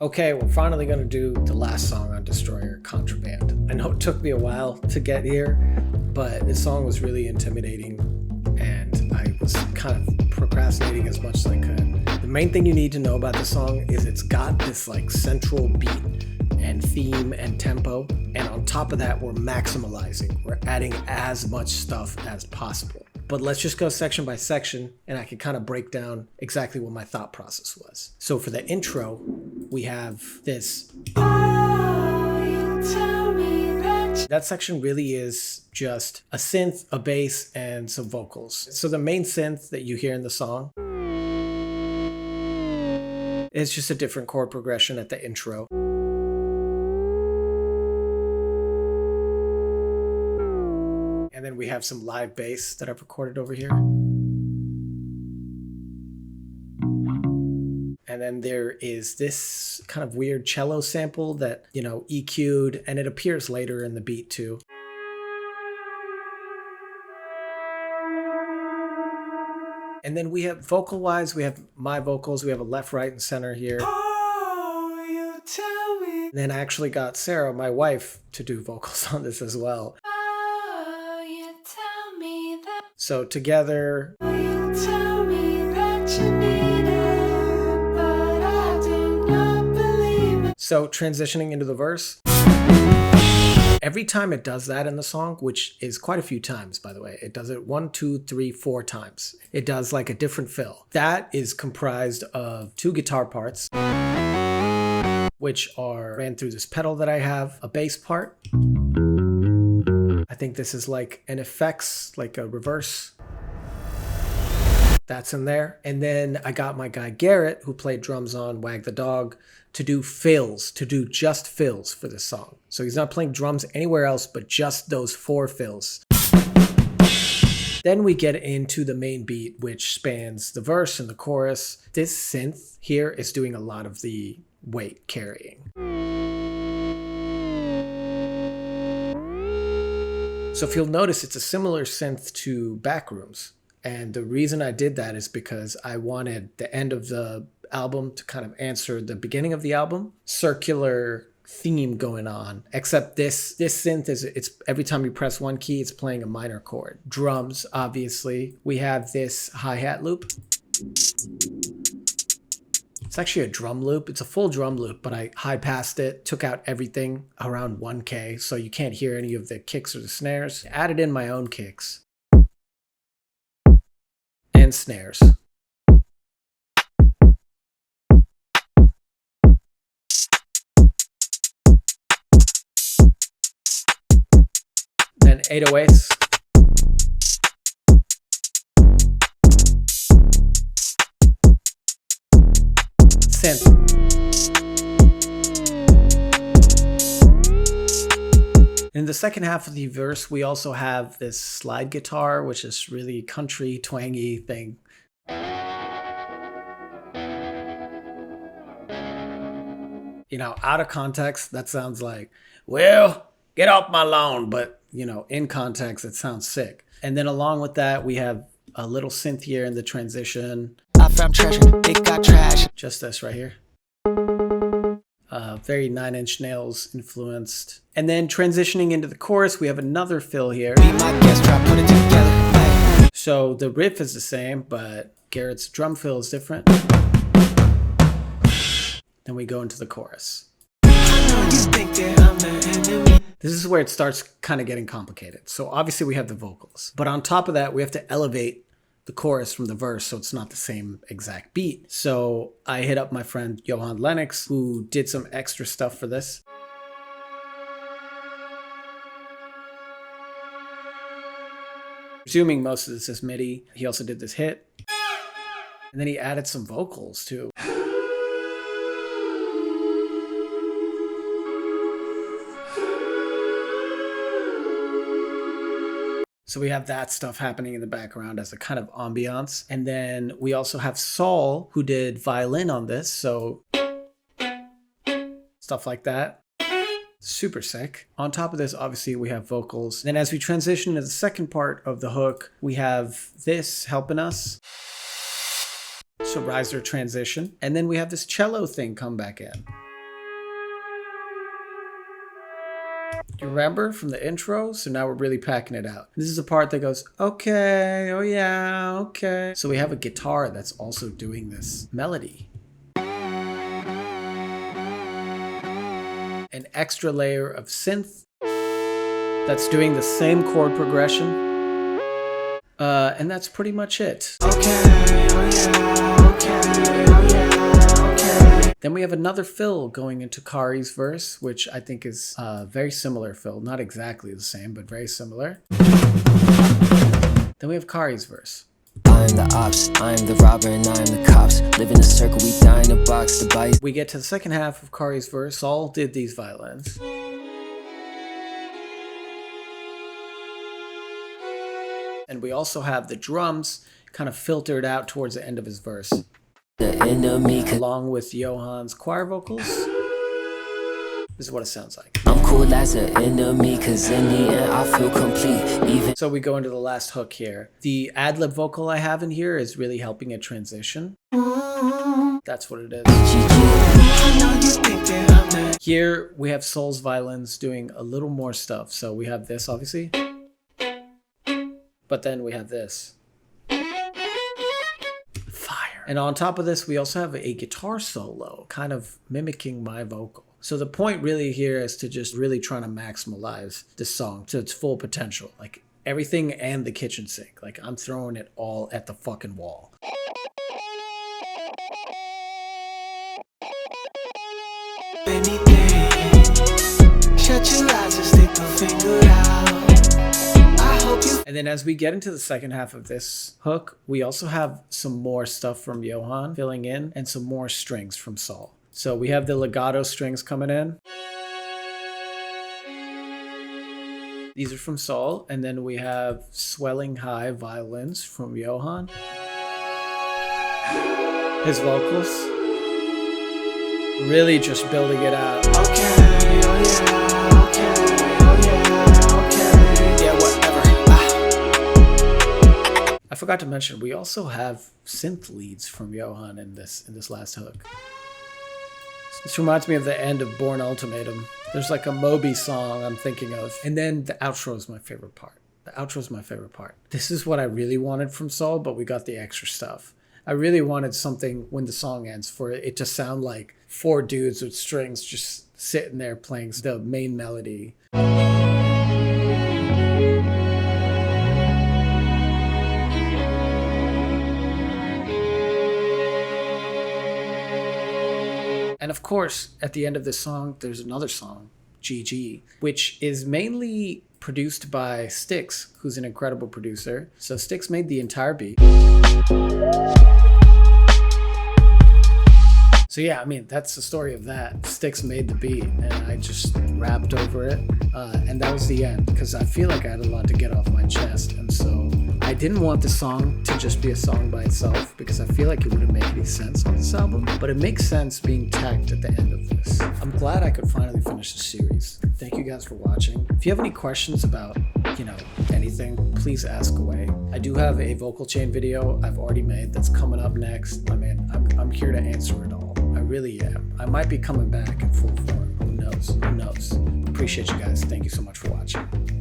Okay, we're finally gonna do the last song on Destroyer, Contraband. I know it took me a while to get here, but this song was really intimidating and I was kind of procrastinating as much as I could. The main thing you need to know about the song is it's got this like central beat and theme and tempo, and on top of that we're maximalizing. We're adding as much stuff as possible. But let's just go section by section and I can kind of break down exactly what my thought process was. So for the intro, we have this. That section really is just a synth, a bass, and some vocals. So the main synth that you hear in the song is just a different chord progression at the intro. And then we have some live bass that I've recorded over here. And then there is this kind of weird cello sample that, you know, EQ'd, and it appears later in the beat too. And then we have vocal-wise, we have my vocals, we have a left, right, and center here. Oh, you tell me. And then I actually got Sarah, my wife, to do vocals on this as well. Oh, you tell me that. So together. Oh, you tell me that you need it, but I do not believe it. So transitioning into the verse. Every time it does that in the song, which is quite a few times, by the way, it does it 1, 2, 3, 4 times. It does like a different fill. That is comprised of 2 guitar parts, which are ran through this pedal that I have, a bass part. I think this is like an effects, like a reverse. That's in there. And then I got my guy Garrett, who played drums on Wag the Dog, to do fills, to do just fills for this song. So he's not playing drums anywhere else, but just those 4 fills. Then we get into the main beat, which spans the verse and the chorus. This synth here is doing a lot of the weight carrying. So if you'll notice, it's a similar synth to Backrooms. And the reason I did that is because I wanted the end of the album to kind of answer the beginning of the album. Circular theme going on, except this synth is, it's every time you press one key, it's playing a minor chord. Drums, obviously. We have this hi-hat loop. It's actually a drum loop. It's a full drum loop, but I high-passed it, took out everything around 1K, so you can't hear any of the kicks or the snares. Added in my own kicks and snares. Then 808s. Synth. In the second half of the verse, we also have this slide guitar, which is really country, twangy thing. You know, out of context, that sounds like, well, get off my lawn, but you know, in context, it sounds sick. And then along with that, we have a little synth here in the transition. I found treasure, it got trash. Just this right here. Very 9 Inch Nails influenced. And then transitioning into the chorus, we have another fill here. Be my guest, try put it together. Hey. So the riff is the same, but Garrett's drum fill is different. Then we go into the chorus. This is where it starts kind of getting complicated. So obviously we have the vocals, but on top of that, we have to elevate the chorus from the verse so it's not the same exact beat. So I hit up my friend Johan Lennox, who did some extra stuff for this. Presuming most of this is MIDI. He also did this hit. And then he added some vocals too. So we have that stuff happening in the background as a kind of ambiance. And then we also have Saul, who did violin on this. So stuff like that. Super sick. On top of this, obviously, we have vocals. Then as we transition to the second part of the hook, we have this helping us. So riser transition. And then we have this cello thing come back in. You remember from the intro? So now we're really packing it out. This is the part that goes, okay, oh yeah, okay. So we have a guitar that's also doing this melody. An extra layer of synth that's doing the same chord progression. And that's pretty much it. Okay, oh yeah, okay, oh yeah, okay. Then we have another fill going into Kari's verse, which I think is a very similar fill. Not exactly the same, but very similar. Then we have Kari's verse. I'm the ops, I'm the robber, and I'm the cops. Live in a circle, we die in a box. The bite. We get to the second half of Kari's verse. Saul did these violins. And we also have the drums kind of filtered out towards the end of his verse. The enemy, along with Johan's choir vocals. This is what it sounds like. I'm cool as an enemy, cause in the end I feel complete. Even so we go into the last hook here. The ad-lib vocal I have in here is really helping it transition. That's what it is. Here we have Soul's violins doing a little more stuff. So we have this obviously. But then we have this. Fire. And on top of this, we also have a guitar solo, kind of mimicking my vocal. So the point really here is to just really trying to maximize this song to its full potential. Like everything and the kitchen sink. Like I'm throwing it all at the fucking wall. Shut your eyes and stick the finger out. And then as we get into the second half of this hook, we also have some more stuff from Johan filling in and some more strings from Saul. So we have the legato strings coming in. These are from Saul. And then we have swelling high violins from Johan. His vocals. Really just building it out. Okay, oh yeah, okay. I forgot to mention, we also have synth leads from Johan in this last hook. This reminds me of the end of Born Ultimatum. There's like a Moby song I'm thinking of. And then the outro is my favorite part. The outro is my favorite part. This is what I really wanted from Saul, but we got the extra stuff. I really wanted something when the song ends for it to sound like 4 dudes with strings just sitting there playing the main melody. And of course, at the end of this song, there's another song, GG, which is mainly produced by Stix, who's an incredible producer. So Stix made the entire beat. So yeah, I mean, that's the story of that. Stix made the beat and I just rapped over it. And that was the end, because I feel like I had a lot to get off my chest. And so I didn't want the song to just be a song by itself, because I feel like it wouldn't make any sense on this album. But it makes sense being tacked at the end of this. I'm glad I could finally finish the series. Thank you guys for watching. If you have any questions about, anything, please ask away. I do have a vocal chain video I've already made that's coming up next. I mean, I'm here to answer it all. I really am. I might be coming back in full form. Who knows? Who knows? Appreciate you guys. Thank you so much for watching.